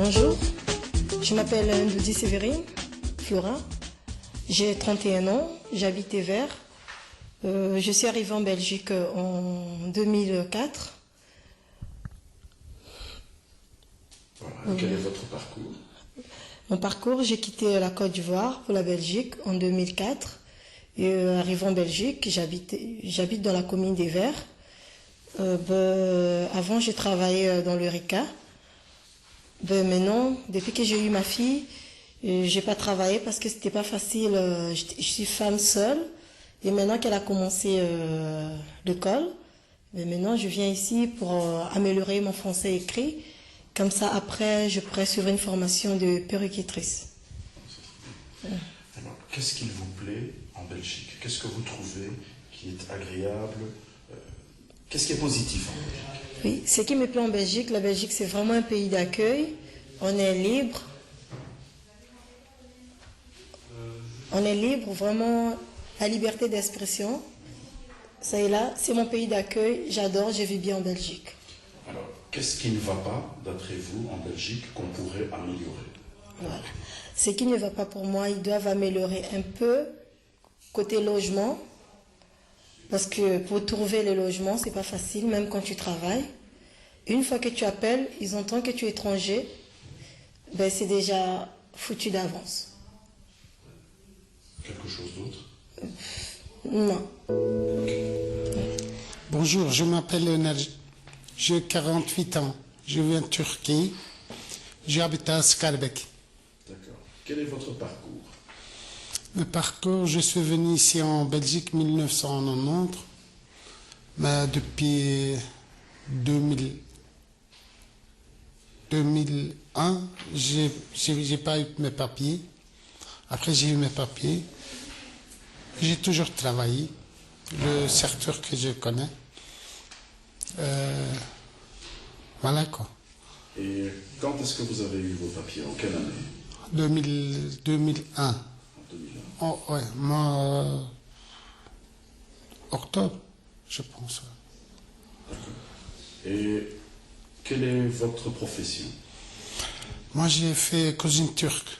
Bonjour, je m'appelle Ndoudi Sévérine Flora, j'ai 31 ans, j'habite Evere. Je suis arrivée en Belgique en 2004. Voilà. Quel est votre parcours? Mon parcours, j'ai quitté la Côte d'Ivoire pour la Belgique en 2004. Et arrivé en Belgique, j'habite dans la commune d'Evere. Avant, j'ai travaillé dans le RICA. Maintenant, depuis que j'ai eu ma fille, j'ai pas travaillé parce que c'était pas facile. Je suis femme seule. Et maintenant qu'elle a commencé l'école, maintenant je viens ici pour améliorer mon français écrit. Comme ça, après, je pourrais suivre une formation de puéricultrice. Alors, qu'est-ce qu'il vous plaît en Belgique? Qu'est-ce que vous trouvez qui est agréable? Qu'est-ce qui est positif en Belgique? Oui, ce qui me plaît en Belgique, la Belgique, c'est vraiment un pays d'accueil. On est libre. On est libre, vraiment, la liberté d'expression. Ça est là, c'est mon pays d'accueil. J'adore, je vis bien en Belgique. Alors, qu'est-ce qui ne va pas, d'après vous, en Belgique, qu'on pourrait améliorer? Voilà. Ce qui ne va pas pour moi, ils doivent améliorer un peu côté logement. Parce que pour trouver le logement, c'est pas facile, même quand tu travailles. Une fois que tu appelles, ils entendent que tu es étranger, ben c'est déjà foutu d'avance. Quelque chose d'autre? Non. Bonjour, je m'appelle Öner, j'ai 48 ans, je viens de Turquie, j'habite à Skarbek. D'accord. Quel est votre parcours? Le parcours, je suis venu ici en Belgique en 1990, mais depuis 2001, j'ai pas eu mes papiers. Après, j'ai eu mes papiers. J'ai toujours travaillé, le secteur que je connais. Voilà quoi. Et quand est-ce que vous avez eu vos papiers? En quelle année? 2001. En 2001. Oh, ouais, moi, octobre, je pense. Et quelle est votre profession? Moi, j'ai fait cuisine turque.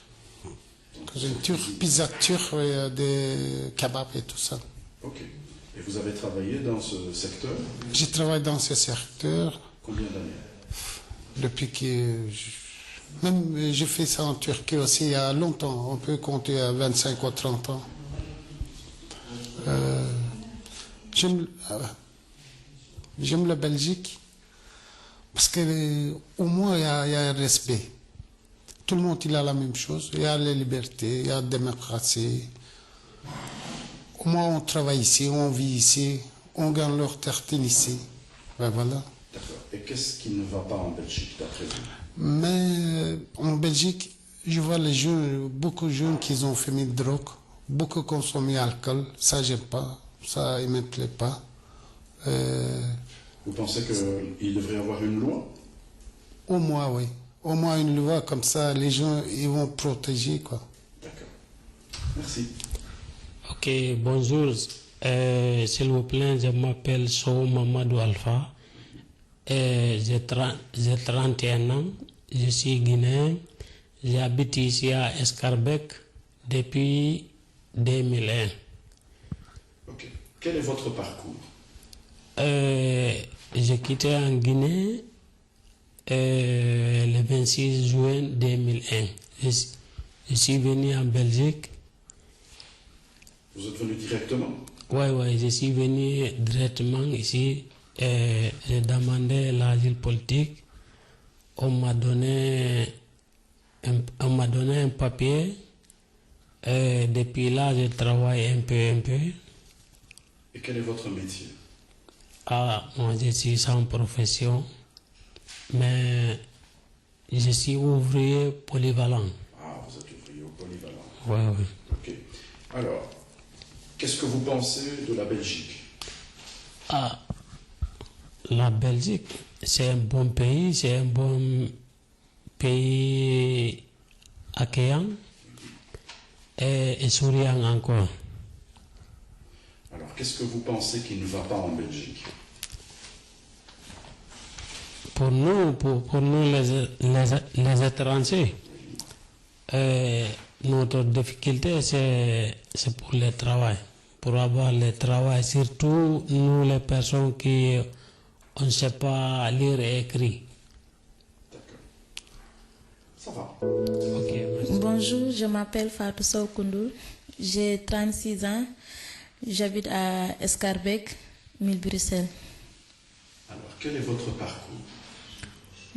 Cuisine turque, pizza turque, des kebabs et tout ça. Ok. Et vous avez travaillé dans ce secteur? J'ai travaillé dans ce secteur Combien d'années? depuis que... Même j'ai fait ça en Turquie aussi il y a longtemps. On peut compter à 25 ou 30 ans. J'aime la Belgique parce qu'au moins il y a un respect. Tout le monde il a la même chose. Il y a la liberté, il y a la démocratie. Au moins on travaille ici, on vit ici, on gagne leur tartine ici. Ben voilà. D'accord. Et qu'est-ce qui ne va pas en Belgique d'après vous? Mais en Belgique, je vois les jeunes, beaucoup de jeunes qui ont fumé de drogue, beaucoup consommé d'alcool. Ça, j'aime pas. Ça, il ne me plaît pas. Vous pensez qu'il devrait y avoir une loi? Au moins, oui. Au moins une loi, comme ça, les gens, ils vont protéger, quoi. D'accord. Merci. Ok, bonjour. S'il vous plaît, je m'appelle Sow Mamadou Alpha. J'ai 31 ans, je suis guinéen, j'habite ici à Skarbek depuis 2001. Ok. Quel est votre parcours? J'ai quitté en Guinée le 26 juin 2001. Je suis venu en Belgique. Vous êtes venu directement? Oui, je suis venu directement ici. J'ai demandé l'asile politique. On m'a donné un papier. Depuis là, je travaille un peu. Et quel est votre métier? Moi, je suis sans profession, mais je suis ouvrier polyvalent. Ah, vous êtes ouvrier polyvalent. Oui. Ok. Alors, qu'est-ce que vous pensez de la Belgique? La Belgique, c'est un bon pays, c'est un bon pays accueillant et souriant encore. Alors, qu'est-ce que vous pensez qui ne va pas en Belgique? pour nous les étrangers, notre difficulté, c'est pour le travail. Pour avoir le travail, surtout nous les personnes qui on ne sait pas lire et écrire. Ça va. Ok, merci. Bonjour, je m'appelle Fatou Sow Koundoul. J'ai 36 ans. J'habite à Escarbec, 1000 Bruxelles. Alors, quel est votre parcours?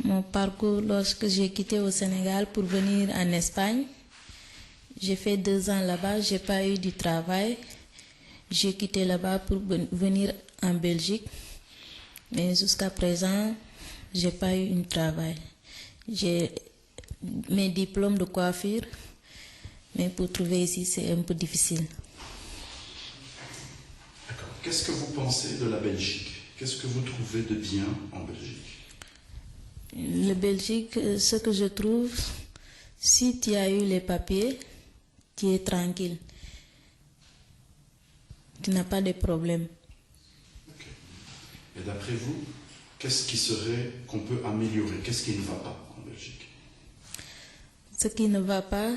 Mon parcours, lorsque j'ai quitté au Sénégal pour venir en Espagne, j'ai fait 2 ans là-bas, j'ai pas eu du travail. J'ai quitté là-bas pour venir en Belgique. Mais jusqu'à présent, j'ai pas eu un travail. J'ai mes diplômes de coiffure, mais pour trouver ici, c'est un peu difficile. D'accord. Qu'est-ce que vous pensez de la Belgique? Qu'est-ce que vous trouvez de bien en Belgique? La Belgique, ce que je trouve, si tu as eu les papiers, tu es tranquille. Tu n'as pas de problème. Ok. Et d'après vous, qu'est-ce qui serait qu'on peut améliorer? Qu'est-ce qui ne va pas en Belgique? Ce qui ne va pas,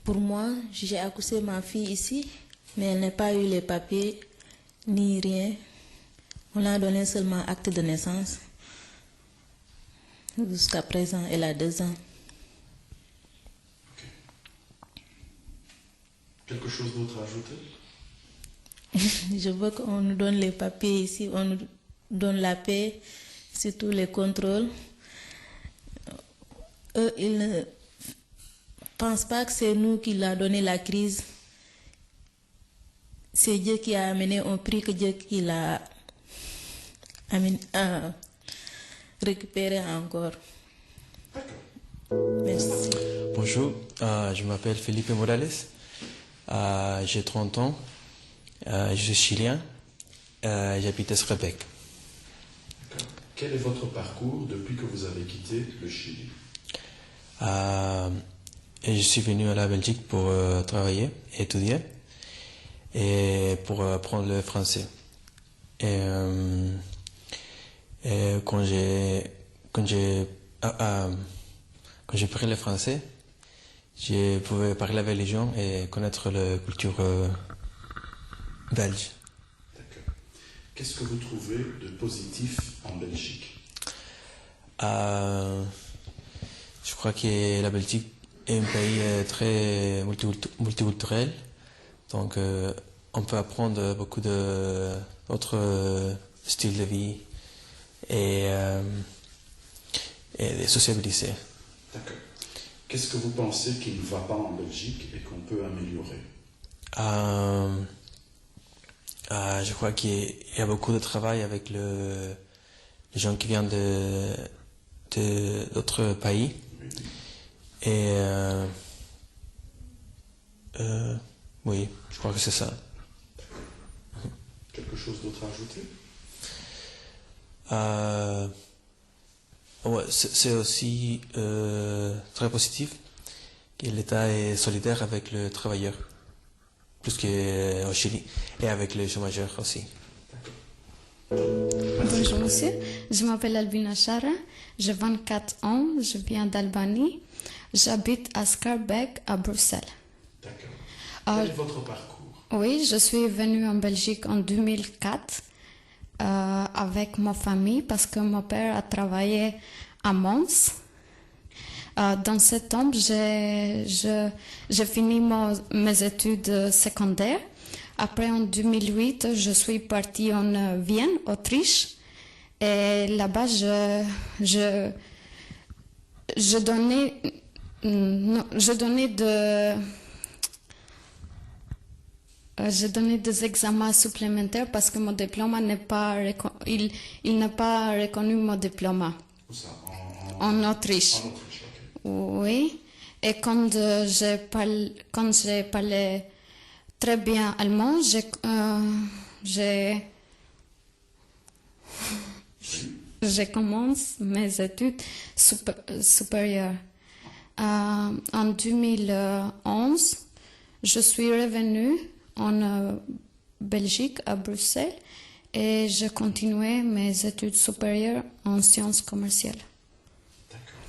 pour moi, j'ai accouché ma fille ici, mais elle n'a pas eu les papiers ni rien. On l'a donné seulement acte de naissance. Jusqu'à présent, elle a 2 ans. Ok. Quelque chose d'autre à ajouter? Je veux qu'on nous donne les papiers ici, on nous donne la paix, surtout les contrôles. Eux, ils ne pensent pas que c'est nous qui l'a donné la crise. C'est Dieu qui a amené, on prie que Dieu qui l'a récupéré encore. Merci. Bonjour, je m'appelle Felipe Morales, j'ai 30 ans, je suis chilien, j'habite à Escarbec. D'accord. Quel est votre parcours depuis que vous avez quitté le Chili? Et je suis venu à la Belgique pour travailler, étudier et pour apprendre le français. Et quand j'ai pris le français, je pouvais parler avec les gens et connaître la culture belge. D'accord. Qu'est-ce que vous trouvez de positif en Belgique? Je crois que la Belgique est un pays très multiculturel, donc on peut apprendre beaucoup d'autres styles de vie et de sociabiliser. D'accord. Qu'est-ce que vous pensez qui ne va pas en Belgique et qu'on peut améliorer? Je crois qu'il y a beaucoup de travail avec les gens qui viennent d'autres pays. Et oui, je crois que c'est ça. Quelque chose d'autre à ajouter? Ouais, c'est aussi très positif que l'État est solidaire avec le travailleur, plus qu'au Chili, et avec les chômageurs aussi. Bonjour monsieur, je m'appelle Albina Chara, j'ai 24 ans, je viens d'Albanie, j'habite à Schaerbeek à Bruxelles. D'accord. Quel est votre parcours? Oui, je suis venue en Belgique en 2004 avec ma famille parce que mon père a travaillé à Mons. Dans cet temps, j'ai fini mes études secondaires. Après, en 2008, je suis partie en Vienne, Autriche. Et là-bas, je donnais des examens supplémentaires parce que mon diplôme n'est pas il n'a pas reconnu mon diplôme. Où ça? En Autriche. En Autriche, ok. Oui. Et quand j'ai parlé très bien allemand, j'ai commencé mes études supérieures. En 2011, je suis revenue en Belgique, à Bruxelles, et j'ai continué mes études supérieures en sciences commerciales. D'accord.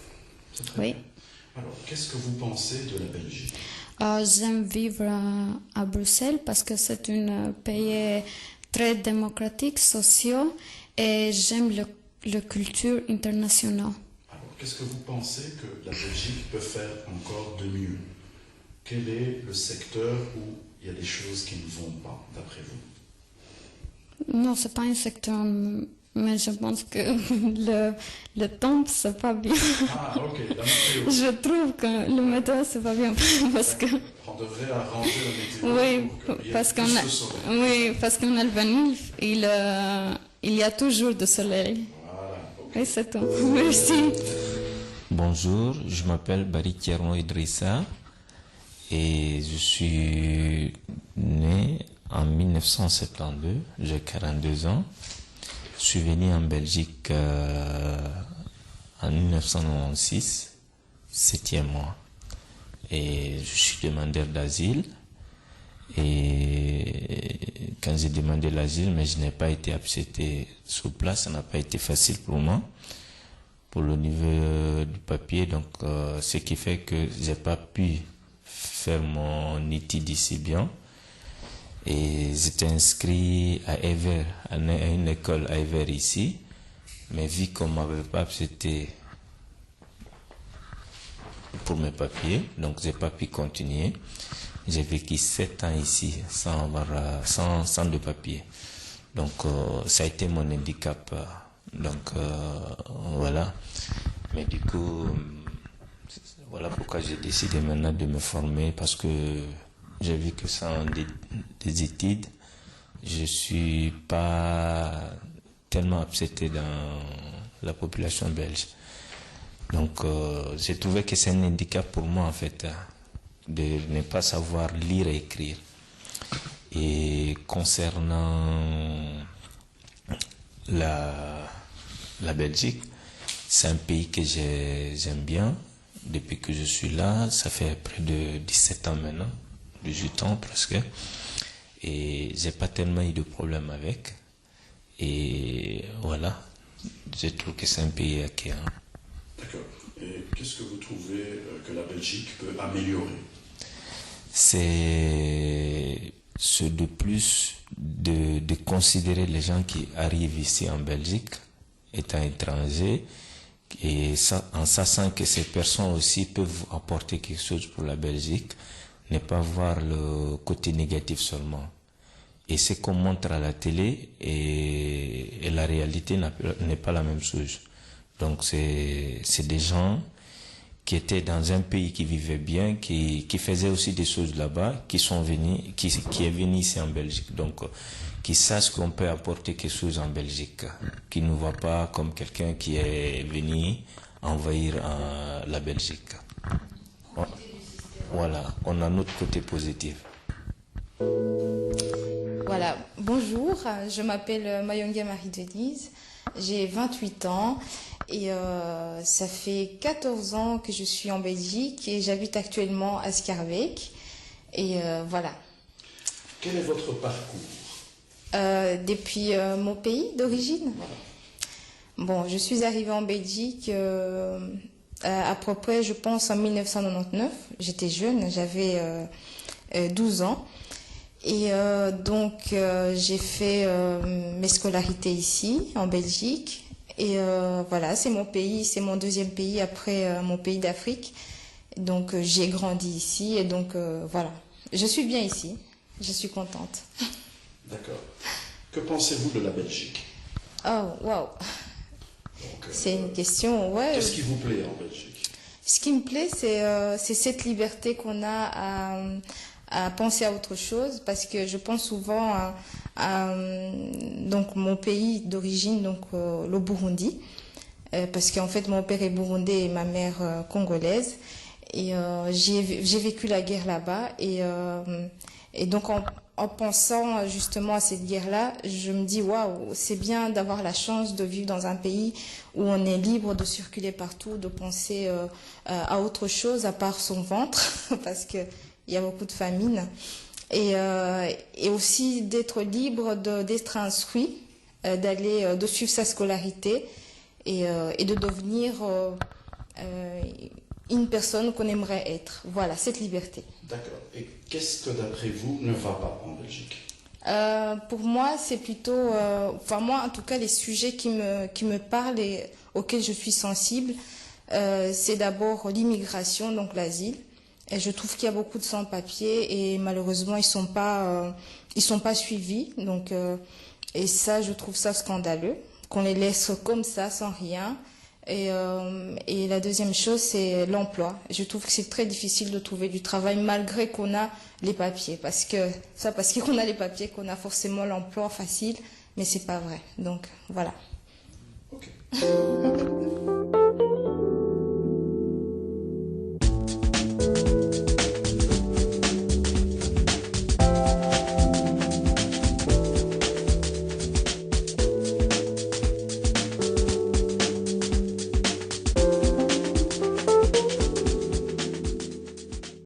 C'est très Oui. bien. Alors, qu'est-ce que vous pensez de la Belgique? J'aime vivre à Bruxelles parce que c'est un pays très démocratique, social, et j'aime la culture internationale. Alors, qu'est-ce que vous pensez que la Belgique peut faire encore de mieux? Quel est le secteur où il y a des choses qui ne vont pas, d'après vous? Non, c'est pas un secteur, mais je pense que le temps, c'est pas bien. Ah, ok, la météo. Je trouve que le météo, c'est pas bien parce que... On devrait arranger la météo Oui, pour qu'il y ait parce plus de soleil. qu'en Albanie, il y a toujours du soleil. Voilà, ok. Oui, c'est tout. Merci. Bonjour, je m'appelle Barry Thierno Idrissa et je suis né en 1972, j'ai 42 ans. Je suis venu en Belgique en 1996, 7e mois. Et je suis demandeur d'asile. Et quand j'ai demandé l'asile, mais je n'ai pas été accepté sur place, ça n'a pas été facile pour moi, pour le niveau du papier. Donc, ce qui fait que j'ai pas pu faire mon étude ici bien. Et j'étais inscrit à Ever, à une école à Ever ici. Mais vu qu'on ne m'avait pas accepté pour mes papiers, donc j'ai pas pu continuer. J'ai vécu 7 ans ici sans de papiers. Donc ça a été mon handicap. Donc voilà. Mais du coup, voilà pourquoi j'ai décidé maintenant de me former, parce que j'ai vu que sans des études, je suis pas tellement accepté dans la population belge. Donc j'ai trouvé que c'est un handicap pour moi en fait, de ne pas savoir lire et écrire. Et concernant la Belgique, c'est un pays que j'aime bien. Depuis que je suis là, ça fait près de 17 ans maintenant, 18 ans presque. Et j'ai pas tellement eu de problème avec. Et voilà, je trouve que c'est un pays accueillant. D'accord. Et qu'est-ce que vous trouvez que la Belgique peut améliorer? C'est de plus de considérer les gens qui arrivent ici en Belgique étant étrangers, et ça, en sachant que ces personnes aussi peuvent apporter quelque chose pour la Belgique, ne pas voir le côté négatif seulement. Et ce qu'on montre à la télé et la réalité n'est pas la même chose. Donc c'est des gens qui étaient dans un pays qui vivait bien, qui faisaient aussi des choses là-bas, qui est venu ici en Belgique. Donc qui sachent qu'on peut apporter quelque chose en Belgique, qui ne voit pas comme quelqu'un qui est venu envahir la Belgique. Voilà, on a notre côté positif. Voilà, bonjour, je m'appelle Mayonga Marie-Denise, j'ai 28 ans et ça fait 14 ans que je suis en Belgique et j'habite actuellement à Schaerbeek. Et voilà. Quel est votre parcours? Depuis mon pays d'origine. Bon, je suis arrivée en Belgique à peu près, je pense, en 1999. J'étais jeune, j'avais 12 ans. Et donc, j'ai fait mes scolarités ici, en Belgique. Et voilà, c'est mon pays, c'est mon deuxième pays après mon pays d'Afrique. Donc, j'ai grandi ici et donc, voilà. Je suis bien ici, je suis contente. D'accord. Que pensez-vous de la Belgique? Oh, waouh. C'est une question, ouais. Qu'est-ce qui vous plaît en Belgique? Ce qui me plaît, c'est cette liberté qu'on a à penser à autre chose, parce que je pense souvent à donc mon pays d'origine, donc le Burundi, parce qu'en fait mon père est burundais et ma mère congolaise, et j'ai vécu la guerre là-bas, et donc en pensant justement à cette guerre-là, je me dis waouh, c'est bien d'avoir la chance de vivre dans un pays où on est libre de circuler partout, de penser à autre chose à part son ventre, parce que il y a beaucoup de famine, et aussi d'être libre d'être instruit, de suivre sa scolarité et de devenir une personne qu'on aimerait être. Voilà, cette liberté. D'accord. Et qu'est-ce que d'après vous ne va pas en Belgique? Pour moi, c'est plutôt, enfin moi en tout cas, les sujets qui me parlent et auxquels je suis sensible, c'est d'abord l'immigration, donc l'asile. Et je trouve qu'il y a beaucoup de sans-papiers et malheureusement ils sont pas suivis. Donc et ça, je trouve ça scandaleux qu'on les laisse comme ça sans rien. Et la deuxième chose, c'est l'emploi. Je trouve que c'est très difficile de trouver du travail malgré qu'on a les papiers. Parce qu'on a les papiers, qu'on a forcément l'emploi facile, mais c'est pas vrai. Donc, voilà. Ok.